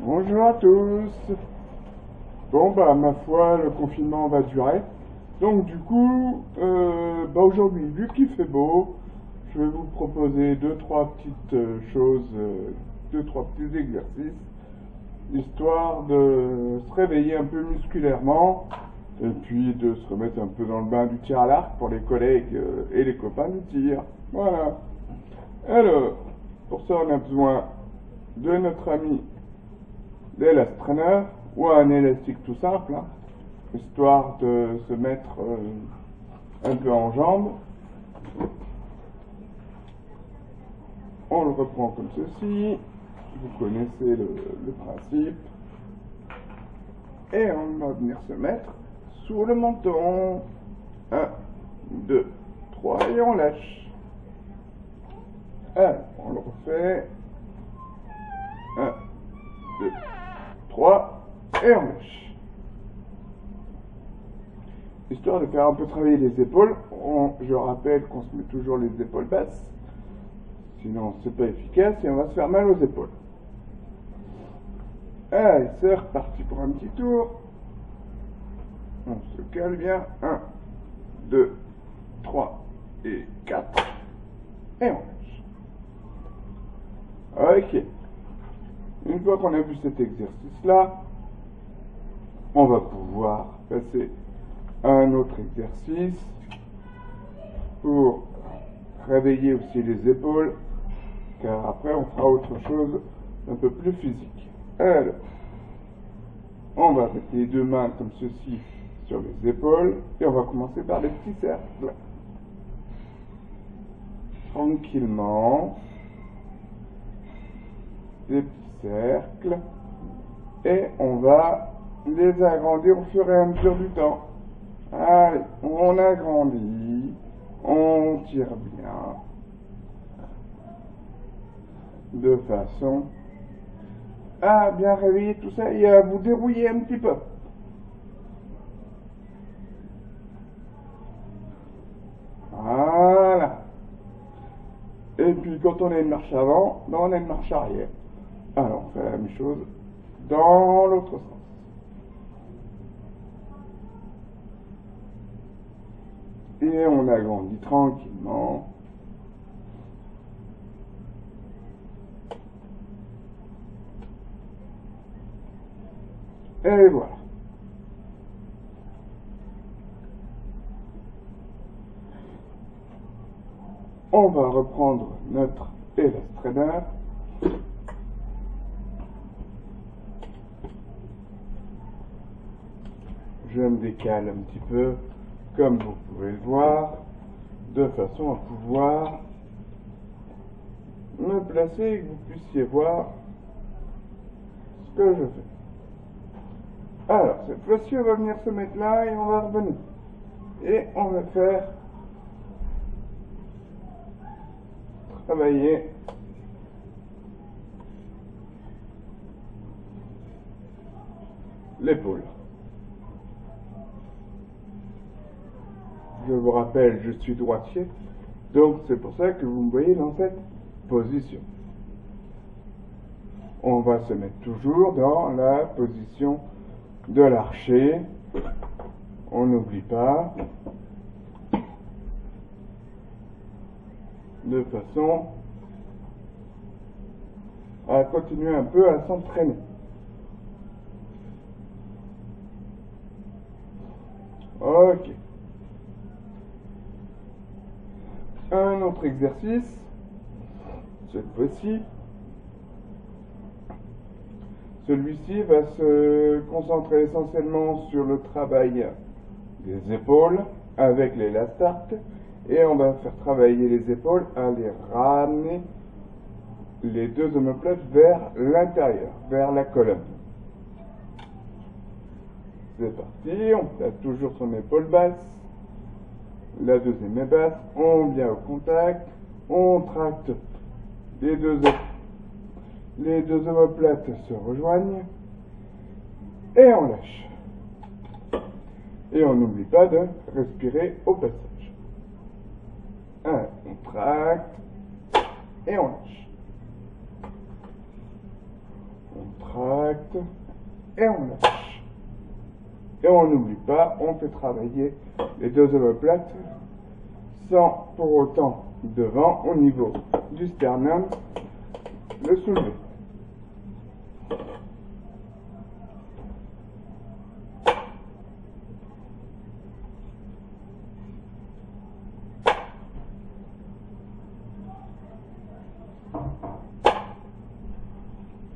Bonjour à tous. Bon bah ma foi le confinement va durer. Donc du coup aujourd'hui vu qu'il fait beau, je vais vous proposer deux trois petites choses, deux trois petits exercices, histoire de se réveiller un peu musculairement et puis de se remettre un peu dans le bain du tir à l'arc pour les collègues et les copains du tir. Voilà. Alors, pour ça on a besoin de notre ami l'élastre-traîneur ou un élastique tout simple, hein, histoire de se mettre un peu en jambe. On le reprend comme ceci, vous connaissez le principe, et on va venir se mettre sous le menton. 1, 2, 3 et on lâche. Alors, on le refait. 1, 2, 3 et on lâche. Histoire de faire un peu travailler les épaules, je rappelle qu'on se met toujours les épaules basses, sinon c'est pas efficace et on va se faire mal aux épaules. Allez, c'est reparti pour un petit tour. On se cale bien. 1, 2, 3 et 4 et on lâche. Ok. Une fois qu'on a vu cet exercice-là, on va pouvoir passer à un autre exercice pour réveiller aussi les épaules, car après on fera autre chose un peu plus physique. Alors, on va mettre les deux mains comme ceci sur les épaules et on va commencer par des petits cercles. Tranquillement, des petits cercles, et on va les agrandir au fur et à mesure du temps. Allez, on agrandit, on tire bien, de façon à bien réveiller tout ça et à vous dérouiller un petit peu. Voilà. Et puis quand on a une marche avant, on a une marche arrière. Alors on fait la même chose dans l'autre sens. Et on agrandit tranquillement. Et voilà. On va reprendre notre élastre-traîneur. Je me décale un petit peu, comme vous pouvez le voir, de façon à pouvoir me placer et que vous puissiez voir ce que je fais. Alors, cette fois-ci, on va venir se mettre là et on va revenir. Et on va faire travailler l'épaule. Je vous rappelle, je suis droitier, donc c'est pour ça que vous me voyez dans cette position. On va se mettre toujours dans la position de l'archer. On n'oublie pas. De façon à continuer un peu à s'entraîner. Ok. Un autre exercice, cette fois-ci. Celui-ci va se concentrer essentiellement sur le travail des épaules avec les lastartes, et on va faire travailler les épaules à les ramener les deux omoplates vers l'intérieur, vers la colonne. C'est parti, on place toujours son épaule basse, la deuxième est basse, on vient au contact, on tracte les deux omoplates se rejoignent et on lâche. Et on n'oublie pas de respirer au passage. On tracte et on lâche. On tracte et on lâche. Et on n'oublie pas, on fait travailler les deux omoplates sans pour autant devant au niveau du sternum le soulever.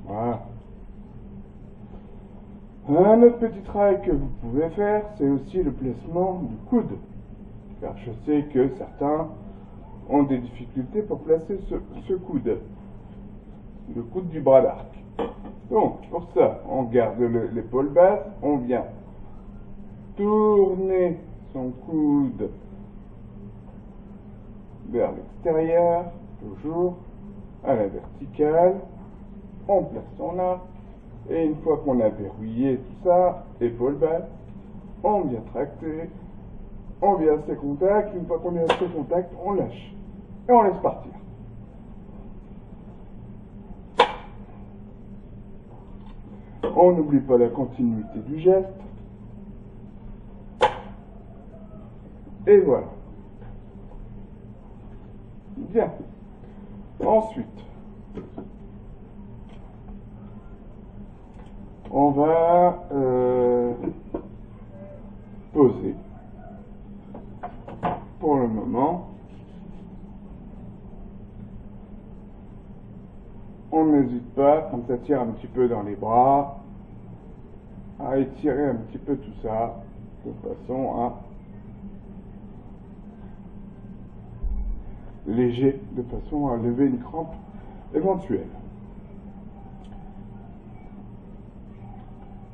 Voilà. Un autre petit travail que vous pouvez faire, c'est aussi le placement du coude. Car je sais que certains ont des difficultés pour placer ce coude. Le coude du bras d'arc. Donc, pour ça, on garde l'épaule basse, on vient tourner son coude vers l'extérieur, toujours à la verticale. On place son arc, et une fois qu'on a verrouillé tout ça, épaule basse, on vient tracter, on vient à ses contacts, une fois qu'on est à ses contacts, on lâche, et on laisse partir. On n'oublie pas la continuité du geste, et voilà. Bien. Ensuite, on va poser pour le moment. On n'hésite pas, quand ça tire un petit peu dans les bras, à étirer un petit peu tout ça, de façon à léger, de façon à lever une crampe éventuelle.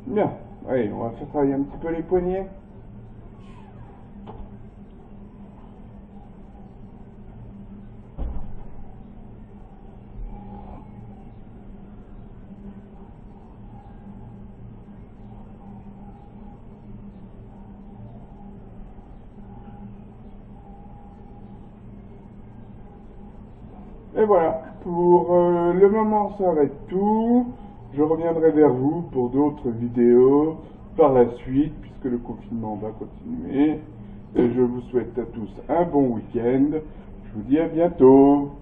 Bien, allez, on va faire travailler un petit peu les poignets. Et voilà, pour le moment ça va être tout. Je reviendrai vers vous pour d'autres vidéos par la suite, puisque le confinement va continuer. Et je vous souhaite à tous un bon week-end. Je vous dis à bientôt.